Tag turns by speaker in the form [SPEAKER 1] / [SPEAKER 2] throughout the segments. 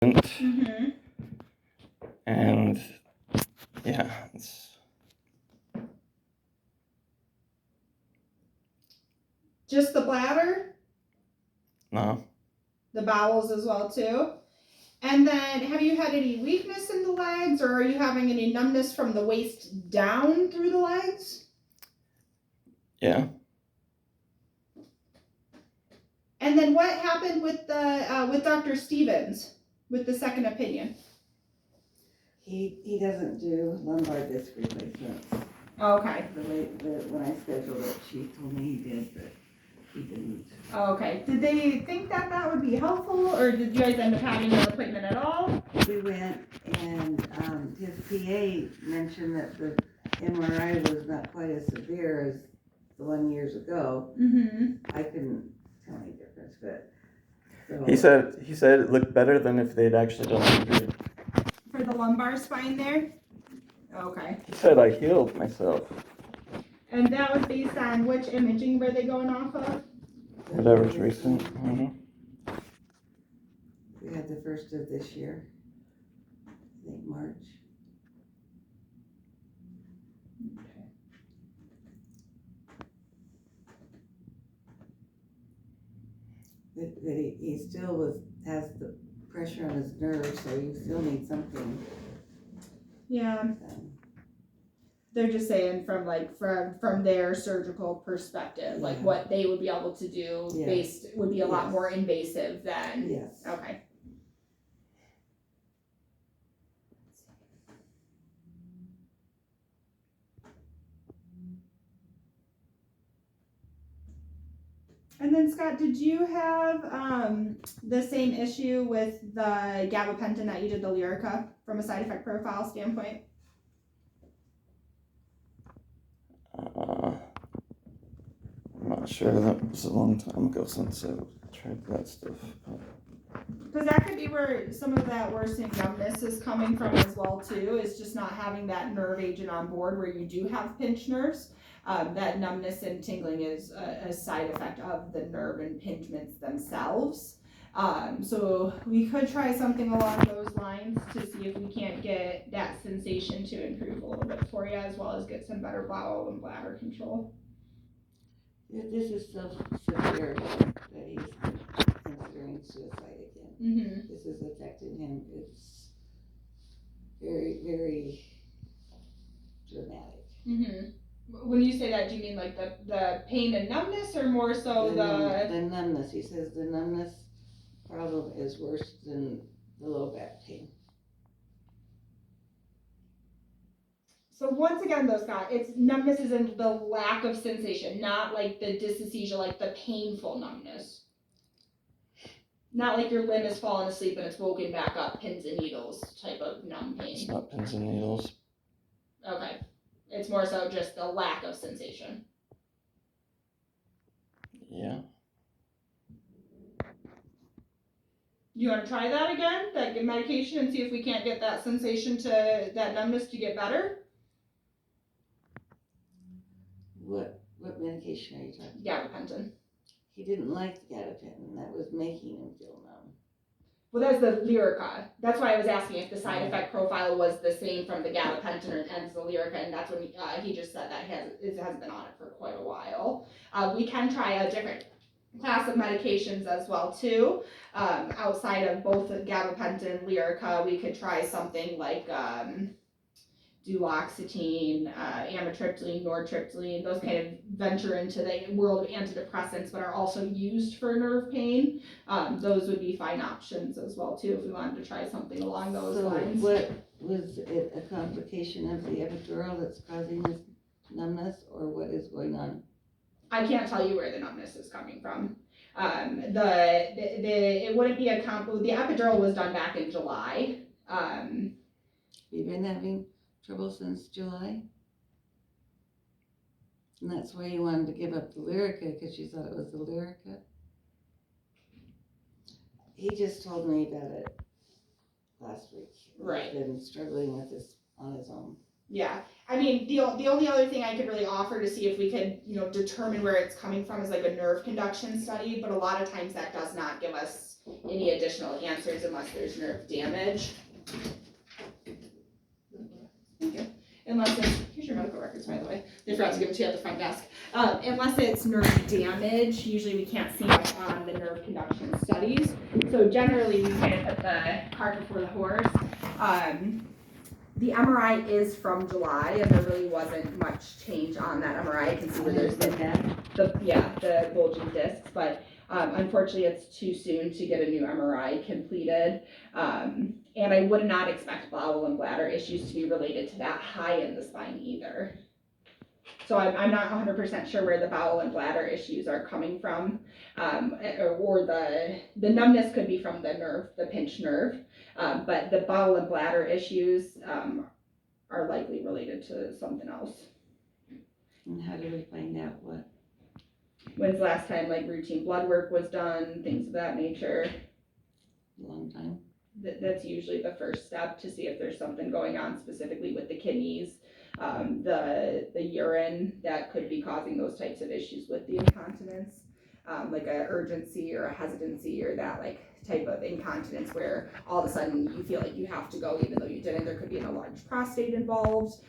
[SPEAKER 1] Mm-hmm.
[SPEAKER 2] And yeah, it's
[SPEAKER 1] Just the bladder?
[SPEAKER 2] no.
[SPEAKER 1] The bowels as well too? And then have you had any weakness in the legs, or are you having any numbness from the waist down through the legs?
[SPEAKER 2] Yeah.
[SPEAKER 1] And then what happened with Dr. Stevens with the second opinion?
[SPEAKER 3] He doesn't do lumbar disc replacements.
[SPEAKER 1] Okay.
[SPEAKER 3] When I scheduled it, she told me he did, but he didn't.
[SPEAKER 1] Okay. Did they think that would be helpful, or did you guys end up having an appointment at all?
[SPEAKER 3] We went, and his PA mentioned that the MRI was not quite as severe as the one years ago.
[SPEAKER 1] Mm-hmm.
[SPEAKER 3] I couldn't tell any difference, but so,
[SPEAKER 2] He said it looked better than if they'd actually done surgery.
[SPEAKER 1] For the lumbar spine there? Okay.
[SPEAKER 2] He said I healed myself.
[SPEAKER 1] And that was based on which imaging were they going off of?
[SPEAKER 2] Whatever's recent.
[SPEAKER 3] We had the first of this year, I think March. But he still has the pressure on his nerves, so you still need something.
[SPEAKER 1] Yeah. They're just saying from their surgical perspective, like what they would be able to do would be a lot more invasive than.
[SPEAKER 3] Yes.
[SPEAKER 1] Okay. And then Scott, did you have the same issue with the gabapentin that you did the Lyrica from a side effect profile standpoint?
[SPEAKER 2] I'm not sure. That was a long time ago since I tried that stuff.
[SPEAKER 1] Because that could be where some of that worsening numbness is coming from as well too, is just not having that nerve agent on board where you do have pinched nerves. That numbness and tingling is a side effect of the nerve impingements themselves. So we could try something along those lines to see if we can't get that sensation to improve a little bit for you, as well as get some better bowel and bladder control.
[SPEAKER 3] This is so severe that he's considering suicide again.
[SPEAKER 1] Mm-hmm.
[SPEAKER 3] This has affected him. It's very, very dramatic.
[SPEAKER 1] Mm-hmm. When you say that, do you mean like the pain and numbness, or more so
[SPEAKER 3] the numbness? He says the numbness problem is worse than the low back pain.
[SPEAKER 1] So once again though, Scott, it's numbness is in the lack of sensation, not like the dysesthesia, like the painful numbness. Not like your limb has fallen asleep and it's woken back up, pins and needles type of numb pain.
[SPEAKER 2] It's not pins and needles.
[SPEAKER 1] Okay. It's more so just the lack of sensation.
[SPEAKER 2] Yeah.
[SPEAKER 1] You want to try that again, that medication, and see if we can't get that sensation that numbness to get better?
[SPEAKER 3] What medication are you talking
[SPEAKER 1] about? Gabapentin.
[SPEAKER 3] He didn't like the gabapentin. That was making him feel numb.
[SPEAKER 1] Well, that's the Lyrica. That's why I was asking if the side effect profile was the same from the gabapentin and the Lyrica, and that's when he just said that it hasn't been on it for quite a while. We can try a different class of medications as well too. Outside of both the gabapentin and Lyrica, we could try something like duloxetine, amitriptyline, nortriptyline. Those kind of venture into the world of antidepressants, but are also used for nerve pain. Those would be fine options as well too if we wanted to try something along those lines.
[SPEAKER 3] What was it, a complication of the epidural that's causing this numbness, or what is going on?
[SPEAKER 1] I can't tell you where the numbness is coming from. It wouldn't be the epidural was done back in July.
[SPEAKER 3] You've been having trouble since July? And that's why you wanted to give up the Lyrica, because you thought it was the Lyrica? He just told me about it last week.
[SPEAKER 1] Right.
[SPEAKER 3] He's been struggling with this on his own.
[SPEAKER 1] Yeah, I mean, the only other thing I could really offer to see if we could, determine where it's coming from is like a nerve conduction study, but a lot of times that does not give us any additional answers unless there's nerve damage. Thank you. Unless it's, here's your medical records, by the way. They forgot to give it to you at the front desk. Unless it's nerve damage, usually we can't see much on the nerve conduction studies. So generally, we kind of put the cart before the horse. The MRI is from July, and there really wasn't much change on that MRI. You can see where there's the bulging discs, but unfortunately, it's too soon to get a new MRI completed. And I would not expect bowel and bladder issues to be related to that high in the spine either. So I'm not 100% sure where the bowel and bladder issues are coming from, or the numbness could be from the nerve, the pinched nerve, but the bowel and bladder issues are likely related to something else.
[SPEAKER 3] And how do we find out what?
[SPEAKER 1] When's the last time like routine blood work was done, things of that nature?
[SPEAKER 3] Long time.
[SPEAKER 1] That's usually the first step to see if there's something going on specifically with the kidneys, the urine that could be causing those types of issues with the incontinence, like a urgency or a hesitancy or that like type of incontinence where all of a sudden you feel like you have to go even though you didn't. There could be an enlarged prostate involved.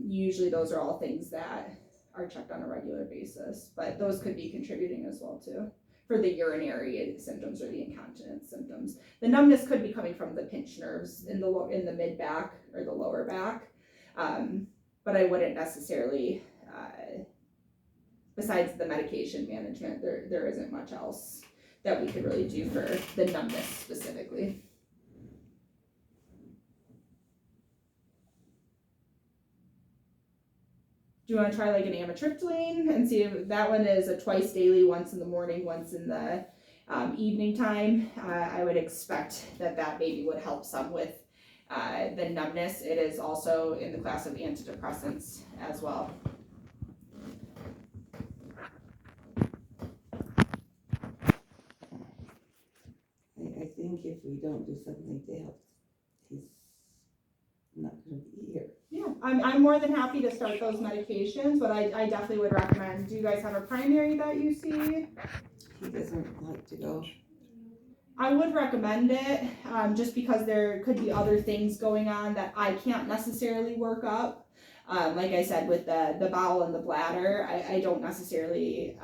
[SPEAKER 1] Usually those are all things that are checked on a regular basis, but those could be contributing as well too, for the urinary symptoms or the incontinence symptoms. The numbness could be coming from the pinched nerves in the mid back or the lower back, but I wouldn't necessarily, besides the medication management, there isn't much else that we could really do for the numbness specifically. Do you want to try like an amitriptyline and see if that one is a twice daily, once in the morning, once in the evening time? I would expect that maybe would help some with the numbness. It is also in the class of antidepressants as well.
[SPEAKER 3] I think if we don't do something to help, he's not going to be here.
[SPEAKER 1] Yeah, I'm more than happy to start those medications, but I definitely would recommend, do you guys have a primary that you see?
[SPEAKER 3] He doesn't like to go.
[SPEAKER 1] I would recommend it, just because there could be other things going on that I can't necessarily work up. Like I said, with the bowel and the bladder, I don't necessarily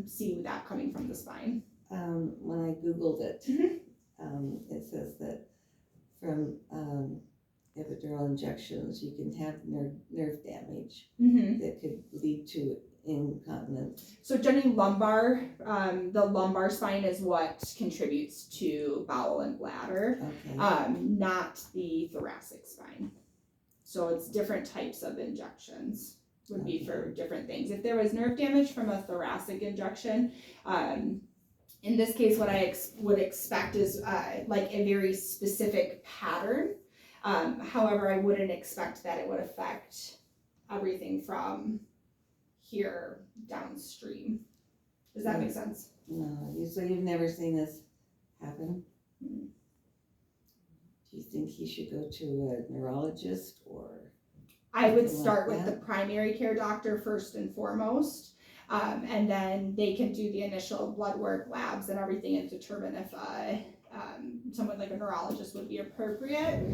[SPEAKER 1] see that coming from the spine.
[SPEAKER 3] When I Googled it, it says that from epidural injections, you can have nerve damage that could lead to incontinence.
[SPEAKER 1] So Jenny, lumbar, the lumbar spine is what contributes to bowel and bladder,
[SPEAKER 3] Okay.
[SPEAKER 1] not the thoracic spine. So it's different types of injections would be for different things. If there was nerve damage from a thoracic injection, in this case, what I would expect is like a very specific pattern. However, I wouldn't expect that it would affect everything from here downstream. Does that make sense?
[SPEAKER 3] No, so you've never seen this happen?
[SPEAKER 1] Mm.
[SPEAKER 3] Do you think he should go to a neurologist or?
[SPEAKER 1] I would
[SPEAKER 3] something
[SPEAKER 1] start
[SPEAKER 3] like
[SPEAKER 1] with
[SPEAKER 3] that?
[SPEAKER 1] the primary care doctor first and foremost, and then they can do the initial blood work, labs, and everything, and determine if someone like a neurologist would be appropriate.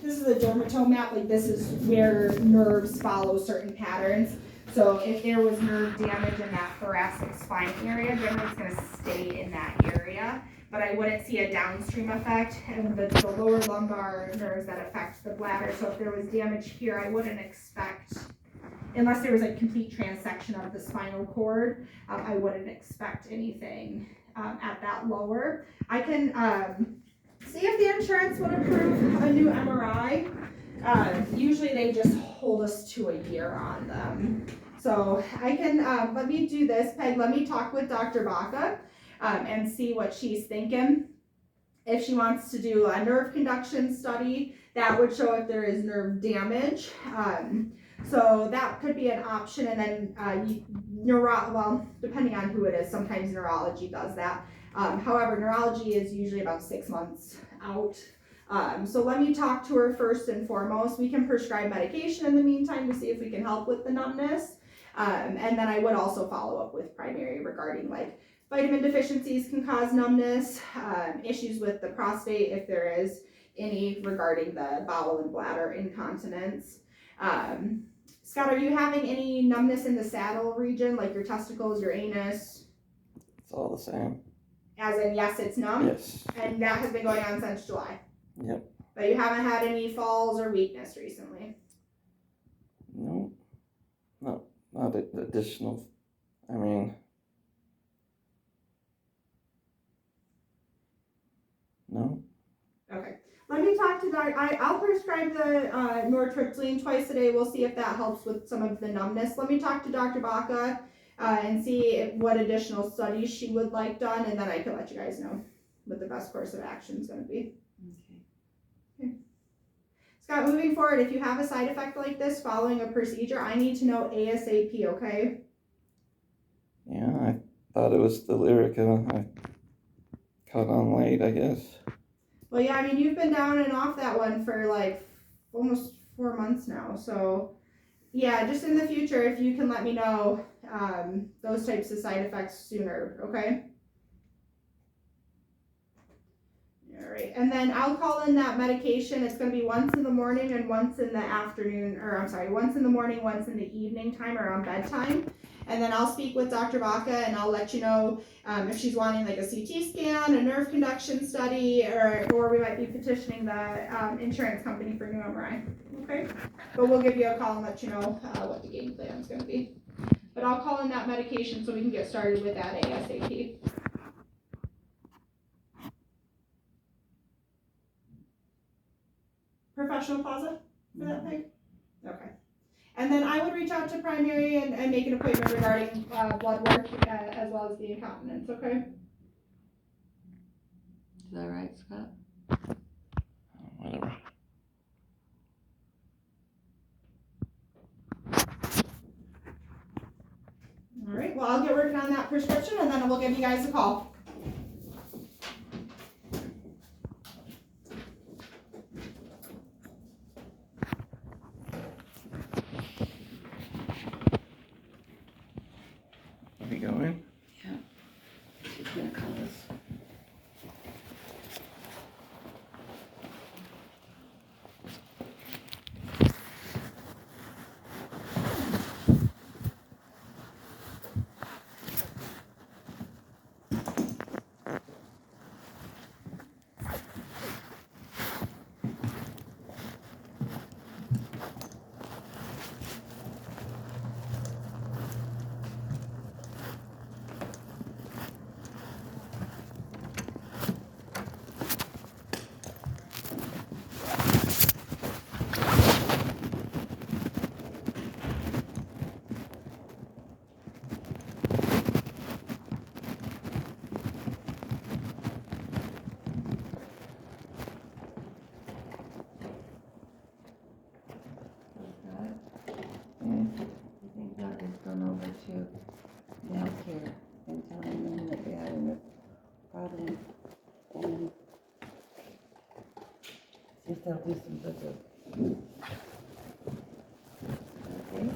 [SPEAKER 1] This is a dermatome map. Like this is where nerves follow certain patterns. So if there was nerve damage in that thoracic spine area, generally it's going to stay in that area. But I wouldn't see a downstream effect. And the lower lumbar nerves that affect the bladder. So if there was damage here, I wouldn't expect, unless there was a complete transection of the spinal cord, I wouldn't expect anything at that lower. I can see if the insurance would approve a new MRI. Usually they just hold us to a year on them. So I can, let me do this, Peg, let me talk with Dr. Baca and see what she's thinking. If she wants to do a nerve conduction study, that would show if there is nerve damage. So that could be an option, and then well, depending on who it is, sometimes neurology does that. However, neurology is usually about 6 months out. So let me talk to her first and foremost. We can prescribe medication in the meantime to see if we can help with the numbness. And then I would also follow up with primary regarding like Vitamin deficiencies can cause numbness, issues with the prostate if there is any regarding the bowel and bladder incontinence. Scott, are you having any numbness in the saddle region, like your testicles, your anus?
[SPEAKER 2] It's all the same.
[SPEAKER 1] As in, yes, it's numb?
[SPEAKER 2] Yes.
[SPEAKER 1] And that has been going on since July?
[SPEAKER 2] Yep.
[SPEAKER 1] But you haven't had any falls or weakness recently?
[SPEAKER 2] No. Not additional. I mean. No.
[SPEAKER 1] Okay. Let me talk to Dr. I'll prescribe the nortriptyline twice a day. We'll see if that helps with some of the numbness. Let me talk to Dr. Baca and see what additional studies she would like done, and then I can let you guys know what the best course of action is going to be. Okay. Scott, moving forward, if you have a side effect like this following a procedure, I need to know ASAP, okay?
[SPEAKER 2] Yeah, I thought it was the Lyrica. I caught on late, I guess.
[SPEAKER 1] Well, yeah, I mean, you've been down and off that one for like almost 4 months now. So, yeah, just in the future, if you can let me know those types of side effects sooner, okay? All right, and then I'll call in that medication. It's going to be once in the morning and once in the afternoon, or I'm sorry, once in the morning, once in the evening time around bedtime. And then I'll speak with Dr. Baca and I'll let you know if she's wanting like a CT scan, a nerve conduction study, or we might be petitioning the insurance company for new MRI. Okay? But we'll give you a call and let you know what the game plan is going to be. But I'll call in that medication so we can get started with that ASAP. Professional plaza for that pig? Okay. And then I would reach out to primary and make an appointment regarding blood work as well as the incontinence, okay?
[SPEAKER 3] Is that right, Scott?
[SPEAKER 2] Whatever.
[SPEAKER 1] All right, well, I'll get working on that prescription and then we'll give you guys a call.
[SPEAKER 2] Are we going?
[SPEAKER 3] She's gonna call us. I think Doctor's gone over to Medicare and telling them that they're having a problem and see if they'll do some visits. Okay?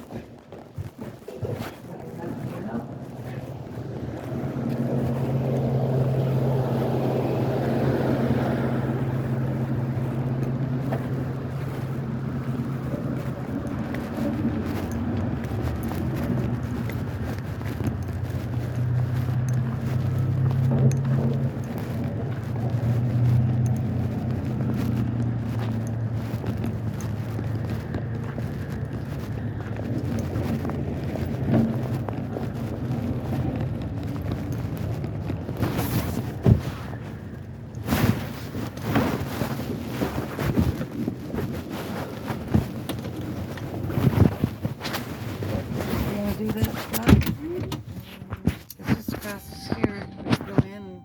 [SPEAKER 3] Do that, Scott? It's just across here. We go in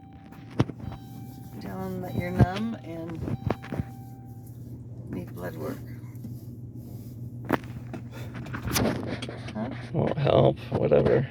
[SPEAKER 3] and tell them that you're numb and need blood work. Huh?
[SPEAKER 2] Won't help. Whatever.